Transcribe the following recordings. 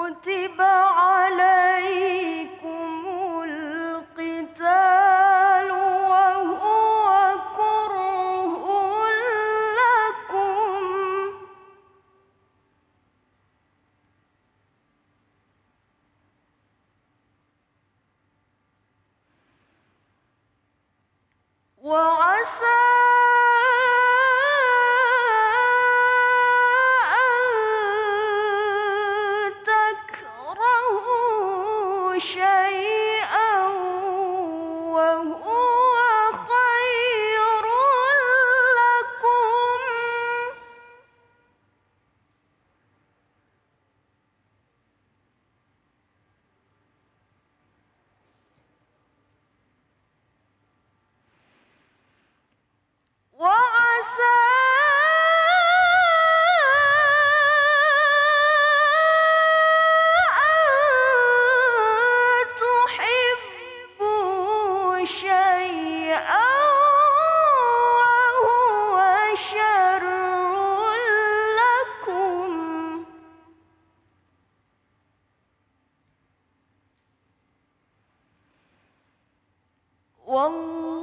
كتب عليكم القتال وهو كره لكم وعسى أن تكرهوا شيئا وهو خير لكم وعسى أن تحبوا شيئا وهو شر لكم والله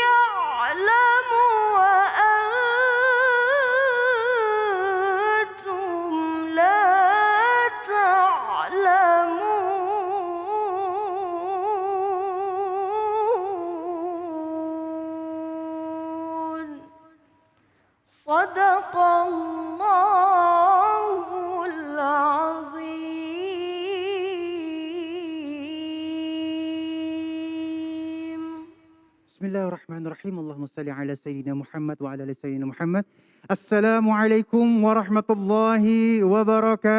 يعلم وأنتم لا تعلمون صدق الله العظيم. Bismillahirrahmanirrahim. Allahumma salli ala Sayyidina Muhammad wa ala ali Sayyidina Muhammad. Assalamualaikum warahmatullahi wabarakatuh.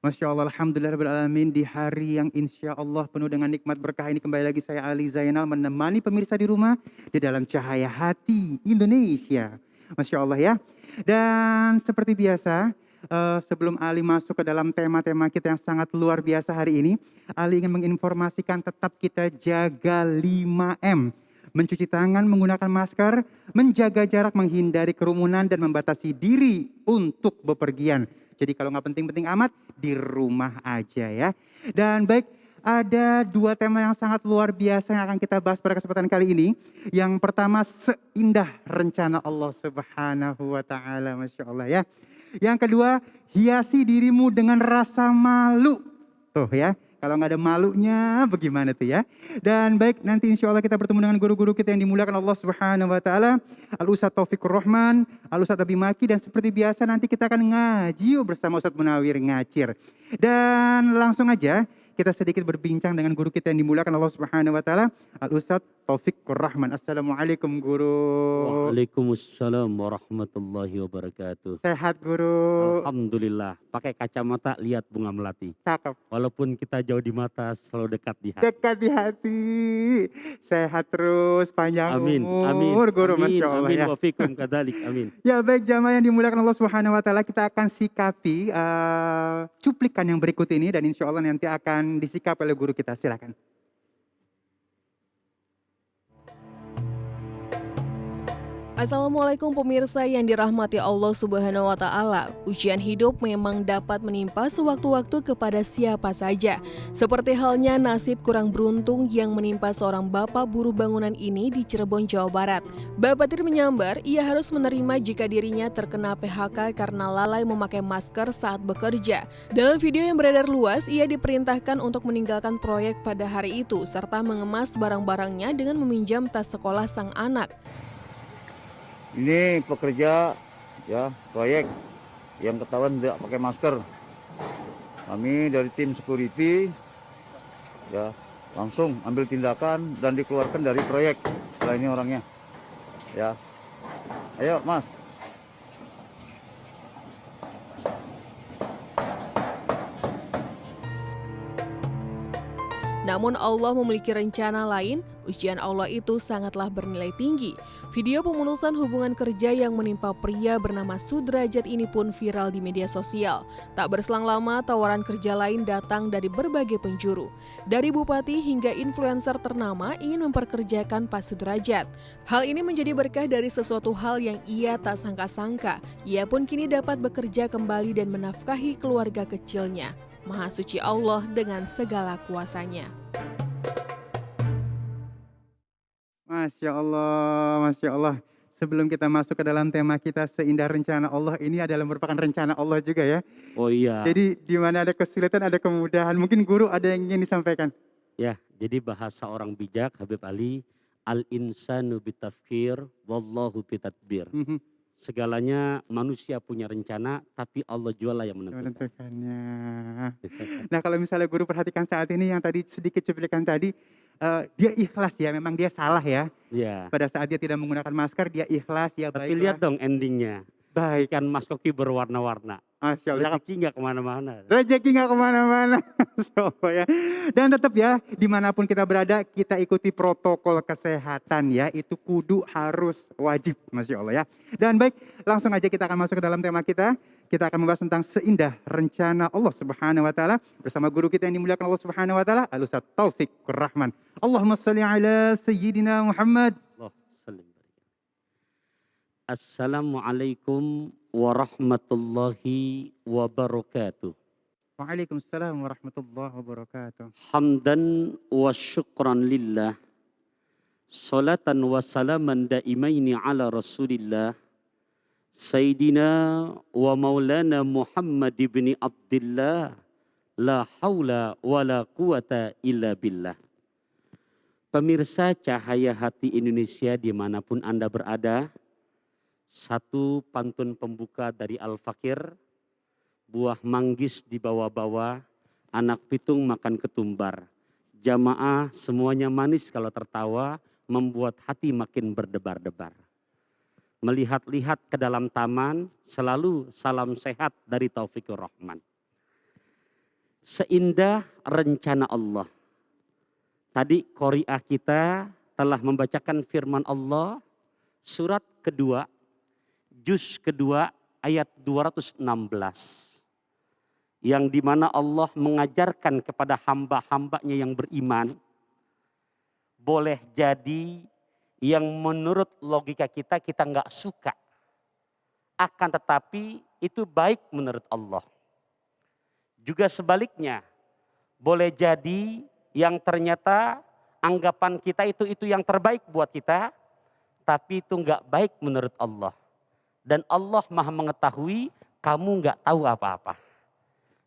Masya Allah, alhamdulillahirrahmanirrahim. Di hari yang insya Allah penuh dengan nikmat berkah ini kembali lagi saya Ali Zainal menemani pemirsa di rumah di dalam cahaya hati Indonesia. Masya Allah ya. Dan seperti biasa, sebelum Ali masuk ke dalam tema-tema kita yang sangat luar biasa hari ini, Ali ingin menginformasikan tetap kita jaga 5M. Mencuci tangan, menggunakan masker, menjaga jarak, menghindari kerumunan, dan membatasi diri untuk bepergian. Jadi kalau nggak penting-penting amat, di rumah aja ya. Dan baik, ada 2 tema yang sangat luar biasa yang akan kita bahas pada kesempatan kali ini. Yang pertama, seindah rencana Allah Subhanahu wa Ta'ala, Masya Allah ya. Yang kedua, hiasi dirimu dengan rasa malu. Tuh ya, kalau nggak ada malunya bagaimana tuh ya. Dan baik, nanti insya Allah kita bertemu dengan guru-guru kita yang dimuliakan Allah Subhanahu wa Ta'ala. Al-Ustadz Taufikur Rahman, Al-Ustadz Abi Maki, dan seperti biasa nanti kita akan ngaji bersama Ustadz Munawir Ngacir. Dan langsung aja kita sedikit berbincang dengan guru kita yang dimuliakan Allah Subhanahu wa Ta'ala, Al-Ustadz Taufikur Rahman. Assalamualaikum guru. Waalaikumsalam warahmatullahi wabarakatuh. Sehat guru. Alhamdulillah, pakai kacamata lihat bunga melati. Cakep. Walaupun kita jauh di mata, selalu dekat di hati. Dekat di hati. Sehat terus, panjang Amin, amin, umur guru, amin, Masya Allah amin, ya. wa fikum kadalik, amin. Ya baik, jamaah yang dimuliakan Allah Subhanahu wa Ta'ala, kita akan sikapi cuplikan yang berikut ini dan insya Allah nanti akan disikapi oleh guru kita. Silakan. Assalamualaikum pemirsa yang dirahmati Allah Subhanahu wa Ta'ala. Ujian hidup memang dapat menimpa sewaktu-waktu kepada siapa saja. Seperti halnya nasib kurang beruntung yang menimpa seorang bapak buruh bangunan ini di Cirebon, Jawa Barat. Bapak Tir menyambar, ia harus menerima jika dirinya terkena PHK karena lalai memakai masker saat bekerja. Dalam video yang beredar luas, ia diperintahkan untuk meninggalkan proyek pada hari itu serta mengemas barang-barangnya dengan meminjam tas sekolah sang anak. Ini pekerja ya proyek yang ketahuan tidak pakai masker. Kami dari tim security ya langsung ambil tindakan dan dikeluarkan dari proyek. Nah ini orangnya ya. Ayo Mas. Namun Allah memiliki rencana lain, ujian Allah itu sangatlah bernilai tinggi. Video pemulusan hubungan kerja yang menimpa pria bernama Sudrajat ini pun viral di media sosial. Tak berselang lama, tawaran kerja lain datang dari berbagai penjuru. Dari bupati hingga influencer ternama ingin memperkerjakan Pak Sudrajat. Hal ini menjadi berkah dari sesuatu hal yang ia tak sangka-sangka. Ia pun kini dapat bekerja kembali dan menafkahi keluarga kecilnya. Maha suci Allah dengan segala kuasanya. Masya Allah, Masya Allah. Sebelum kita masuk ke dalam tema kita seindah rencana Allah, ini adalah merupakan rencana Allah juga ya. Oh iya. Jadi di mana ada kesulitan ada kemudahan. Mungkin guru ada yang ingin disampaikan. Ya, jadi bahasa orang bijak Habib Ali, al-insanu bitafkir, wallahu bitadbir. Segalanya manusia punya rencana, tapi Allah jualah yang menentukan. Menentukannya. Nah kalau misalnya guru perhatikan saat ini yang tadi sedikit cuplikan tadi, dia ikhlas ya, memang dia salah ya. Ya, Pada saat dia tidak menggunakan masker, dia ikhlas ya. tapi lihat dong endingnya. Baik, Ikan mas koki berwarna-warna. Masya Allah. Rezeki nggak kemana-mana. Rezeki nggak kemana-mana, Masya Allah ya. Dan tetap ya, dimanapun kita berada, kita ikuti protokol kesehatan ya. Itu kudu harus wajib, Masya Allah ya. Dan baik, langsung aja kita akan masuk ke dalam tema kita. Kita akan membahas tentang seindah rencana Allah Subhanahu Wa Taala bersama guru kita yang dimuliakan Allah Subhanahu Wa Taala, Al-Ustaz Taufikur Rahman. Allahumma salli ala Sayyidina Muhammad. Allah salim. Assalamualaikum warahmatullahi wabarakatuh. Waalaikumsalam warahmatullahi wabarakatuh. Hamdan wa syukran lillah. Salatan wa salaman daimaini ala rasulillah. Sayyidina wa maulana Muhammad ibn Abdillah. La hawla wa la quwata illa billah. Pemirsa Cahaya Hati Indonesia dimanapun Anda berada, satu pantun pembuka dari Al-Fakir, buah manggis dibawa-bawa, anak pitung makan ketumbar. Jamaah semuanya manis kalau tertawa, membuat hati makin berdebar-debar. Melihat-lihat ke dalam taman, selalu salam sehat dari Taufikur Rahman. Seindah rencana Allah. Tadi qori'ah kita telah membacakan firman Allah, surat kedua, juz kedua ayat 216. Yang dimana Allah mengajarkan kepada hamba-hambanya yang beriman. Boleh jadi yang menurut logika kita nggak suka. Akan tetapi itu baik menurut Allah. Juga sebaliknya. Boleh jadi yang ternyata anggapan kita itu yang terbaik buat kita. Tapi itu nggak baik menurut Allah. Dan Allah maha mengetahui, kamu nggak tahu apa-apa.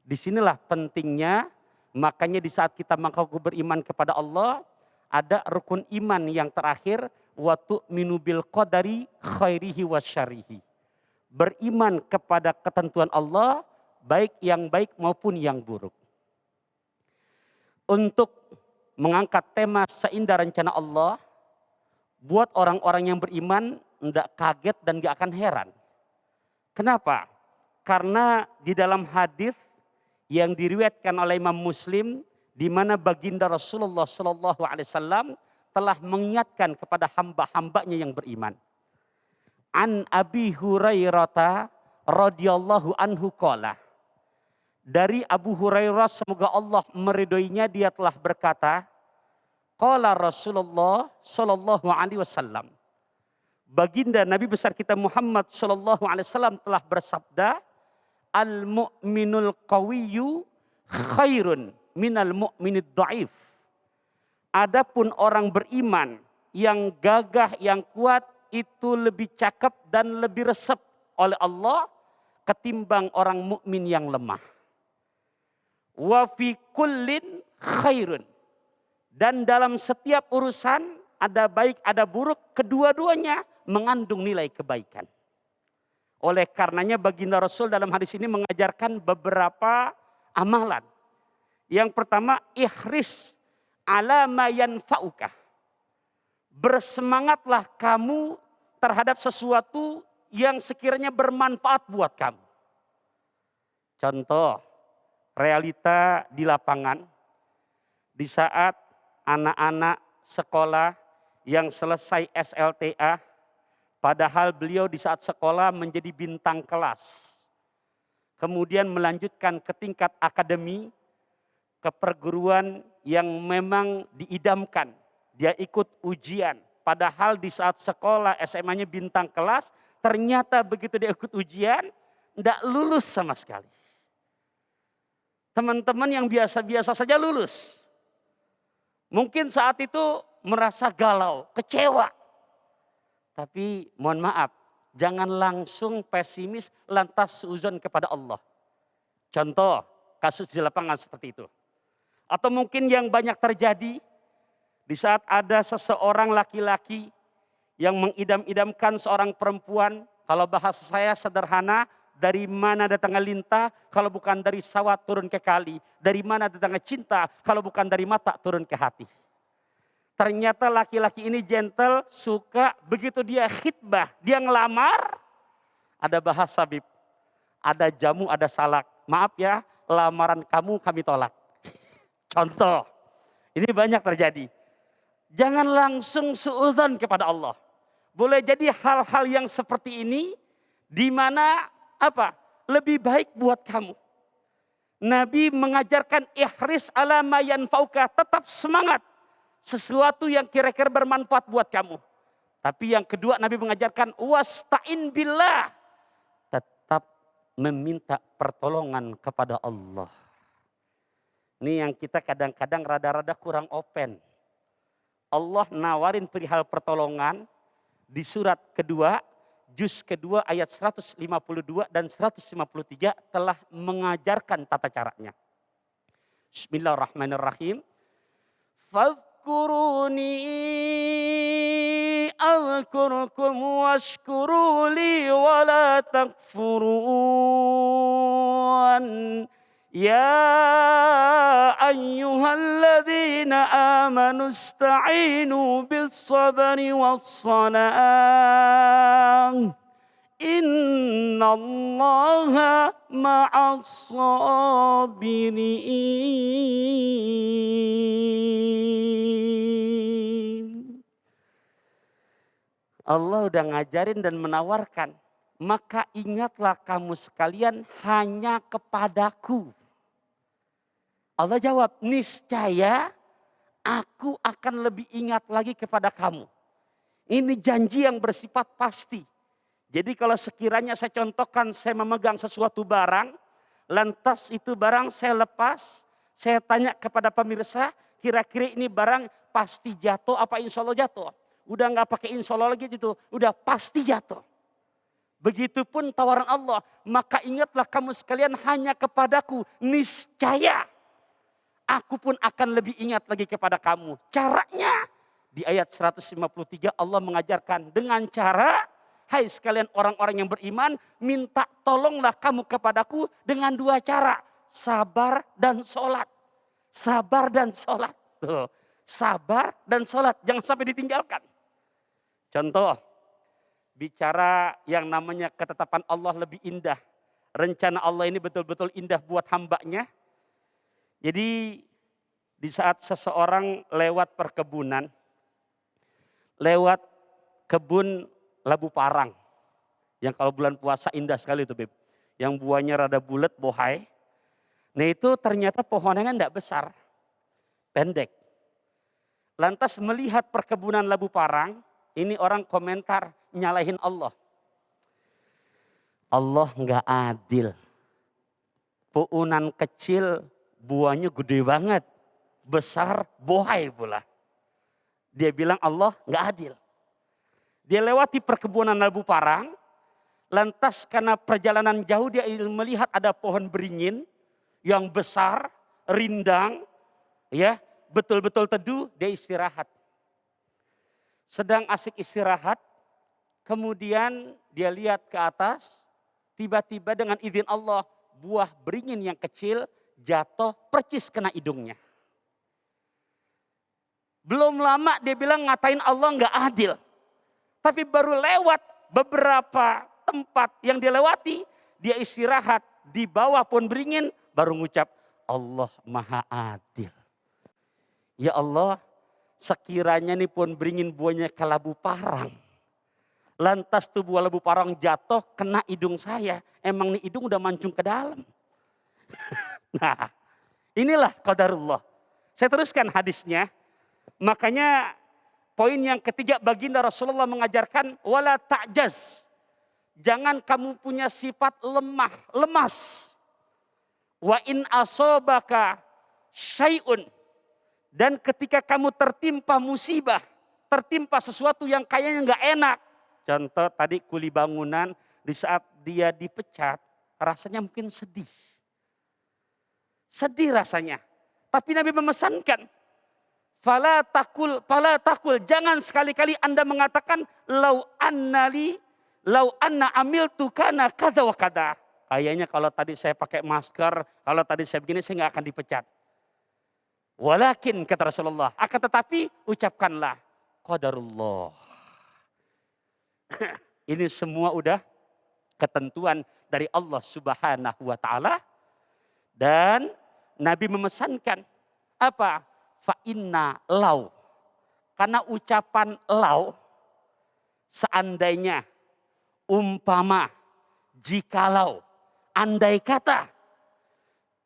Disinilah pentingnya, makanya di saat kita mengaku beriman kepada Allah, ada rukun iman yang terakhir, wa tu'minu bil qadari khairihi wa syarrihi. Beriman kepada ketentuan Allah, baik yang baik maupun yang buruk. Untuk mengangkat tema seindah rencana Allah, buat orang-orang yang beriman, tidak kaget dan gak akan heran. Kenapa? Karena di dalam hadis yang diriwayatkan oleh Imam Muslim, di mana baginda Rasulullah SAW telah mengingatkan kepada hamba-hambanya yang beriman. An Abi Hurairah radhiyallahu anhu qala. Dari Abu Hurairah, semoga Allah meridhoinya, dia telah berkata, qala Rasulullah sallallahu alaihi wasallam. Baginda Nabi besar kita Muhammad sallallahu alaihi wasallam telah bersabda, al-mu'minul qawiyyu khairun minal mu'minid dhaif. Adapun orang beriman yang gagah, yang kuat, itu lebih cakep dan lebih resep oleh Allah ketimbang orang mukmin yang lemah. Wa fi kullin khairun. Dan dalam setiap urusan ada baik, ada buruk, kedua-duanya mengandung nilai kebaikan. Oleh karenanya baginda Rasul dalam hadis ini mengajarkan beberapa amalan. Yang pertama, ihris ala ma yanfa'uka. Bersemangatlah kamu terhadap sesuatu yang sekiranya bermanfaat buat kamu. Contoh, realita di lapangan. di saat anak-anak sekolah yang selesai SLTA, padahal beliau di saat sekolah menjadi bintang kelas. Kemudian melanjutkan ke tingkat akademi, ke perguruan yang memang diidamkan. Dia ikut ujian, padahal di saat sekolah SMA-nya bintang kelas, ternyata begitu dia ikut ujian, tidak lulus sama sekali. Teman-teman yang biasa-biasa saja lulus. Mungkin saat itu merasa galau, kecewa. Tapi mohon maaf, jangan langsung pesimis lantas suudzon kepada Allah. Contoh kasus di lapangan seperti itu. Atau mungkin yang banyak terjadi di saat ada seseorang laki-laki yang mengidam-idamkan seorang perempuan. Kalau bahasa saya sederhana, dari mana datangnya lintah kalau bukan dari sawah turun ke kali. Dari mana datangnya cinta kalau bukan dari mata turun ke hati. Ternyata laki-laki ini gentle, suka, begitu dia khitbah, dia ngelamar, ada bahasa bib, ada jamu, ada salak. Maaf ya, lamaran kamu kami tolak. Contoh, ini banyak terjadi. Jangan langsung suudzon kepada Allah. Boleh jadi hal-hal yang seperti ini, di mana apa? Lebih baik buat kamu. Nabi mengajarkan ihris ala ma yanfauka, tetap semangat. Sesuatu yang kira-kira bermanfaat buat kamu. Tapi yang kedua Nabi mengajarkan wasta'in billah. Tetap meminta pertolongan kepada Allah. Ini yang kita kadang-kadang rada-rada kurang open. Allah nawarin perihal pertolongan di surat kedua, juz kedua ayat 152 dan 153 telah mengajarkan tata caranya. Bismillahirrahmanirrahim. Fadhkuruni azkurkum washkuru li wa la takfurun. Ya ayyuhalladzina amanu ista'inu bis sabri was salah. Innallaha ma'as sabirin. Allah udah ngajarin dan menawarkan. Maka ingatlah kamu sekalian hanya kepadaku. Allah jawab, niscaya aku akan lebih ingat lagi kepada kamu. Ini janji yang bersifat pasti. Jadi kalau sekiranya saya contohkan saya memegang sesuatu barang, lantas itu barang saya lepas, saya tanya kepada pemirsa, kira-kira ini barang pasti jatuh apa insya Allah jatuh? Udah nggak pakai insya Allah lagi gitu, udah pasti jatuh. Begitupun tawaran Allah, maka ingatlah kamu sekalian hanya kepadaku, niscaya aku pun akan lebih ingat lagi kepada kamu. Caranya di ayat 153 Allah mengajarkan dengan cara, hai sekalian orang-orang yang beriman, minta tolonglah kamu kepadaku dengan dua cara. Sabar dan sholat. Sabar dan sholat. Tuh, sabar dan sholat, jangan sampai ditinggalkan. Contoh, bicara yang namanya ketetapan Allah lebih indah. Rencana Allah ini betul-betul indah buat hambanya. Jadi di saat seseorang lewat perkebunan, lewat kebun labu parang. Yang kalau bulan puasa indah sekali itu Beb. Yang buahnya rada bulat, bohai. Nah itu ternyata pohonnya enggak besar, pendek. Lantas melihat perkebunan labu parang, ini orang komentar nyalahin Allah. Allah enggak adil. Puunan kecil buahnya gede banget. Besar bohai pula. Dia bilang Allah enggak adil. Dia lewati perkebunan labu parang. Lantas karena perjalanan jauh dia melihat ada pohon beringin. Yang besar, rindang. Ya, betul-betul teduh, dia istirahat. Sedang asik istirahat. Kemudian dia lihat ke atas. Tiba-tiba dengan izin Allah, buah beringin yang kecil jatuh percis kena hidungnya. Belum lama dia bilang ngatain Allah nggak adil. Tapi baru lewat beberapa tempat yang dia lewati, dia istirahat di bawah pohon beringin, baru ngucap Allah maha adil. Ya Allah, sekiranya nih pohon beringin buahnya kelabu parang. Lantas tuh buah lebu parang jatuh kena hidung saya. Emang nih hidung udah mancung ke dalam. Nah, inilah qadarullah. Saya teruskan hadisnya. Makanya poin yang ketiga, baginda Rasulullah mengajarkan wala ta'jaz. Jangan kamu punya sifat lemah, lemas. Wa in asobaka syai'un. Dan ketika kamu tertimpa musibah, tertimpa sesuatu yang kayaknya nggak enak. Contoh tadi kuli bangunan, di saat dia dipecat, rasanya mungkin sedih. Sedih rasanya. Tapi Nabi memesankan, fala takul, jangan sekali-kali Anda mengatakan, lau anna amiltu kana kada wa kada. Kayaknya kalau tadi saya pakai masker, kalau tadi saya begini, saya nggak akan dipecat. Walakin kata Rasulullah, akan tetapi ucapkanlah qadarullah. Ini semua udah ketentuan dari Allah Subhanahu wa taala, dan Nabi memesankan apa? Fa inna lau. Karena ucapan lau, seandainya, umpama, jikalau, andai kata,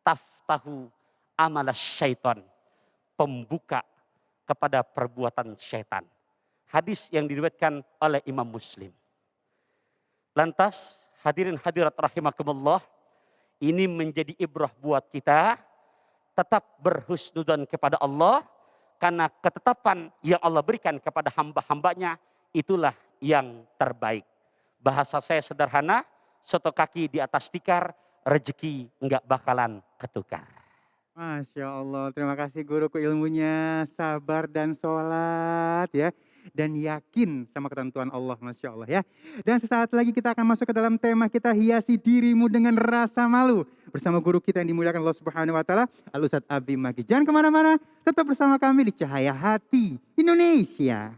taftahu amalas syaitan, pembuka kepada perbuatan syaitan. Hadis yang diriwayatkan oleh Imam Muslim. Lantas hadirin hadirat rahimakumullah, ini menjadi ibrah buat kita, tetap berhusnudzon kepada Allah, karena ketetapan yang Allah berikan kepada hamba-hambanya itulah yang terbaik. Bahasa saya sederhana, soto kaki di atas tikar, rezeki enggak bakalan ketukar. Masya Allah, terima kasih guruku ilmunya, sabar dan sholat ya. Dan yakin sama ketentuan Allah, Masya Allah ya. Dan sesaat lagi kita akan masuk ke dalam tema kita, hiasi dirimu dengan rasa malu. Bersama guru kita yang dimuliakan Allah Subhanahu wa taala, Al Ustadz Abi Maki. Jangan kemana-mana, tetap bersama kami di Cahaya Hati Indonesia.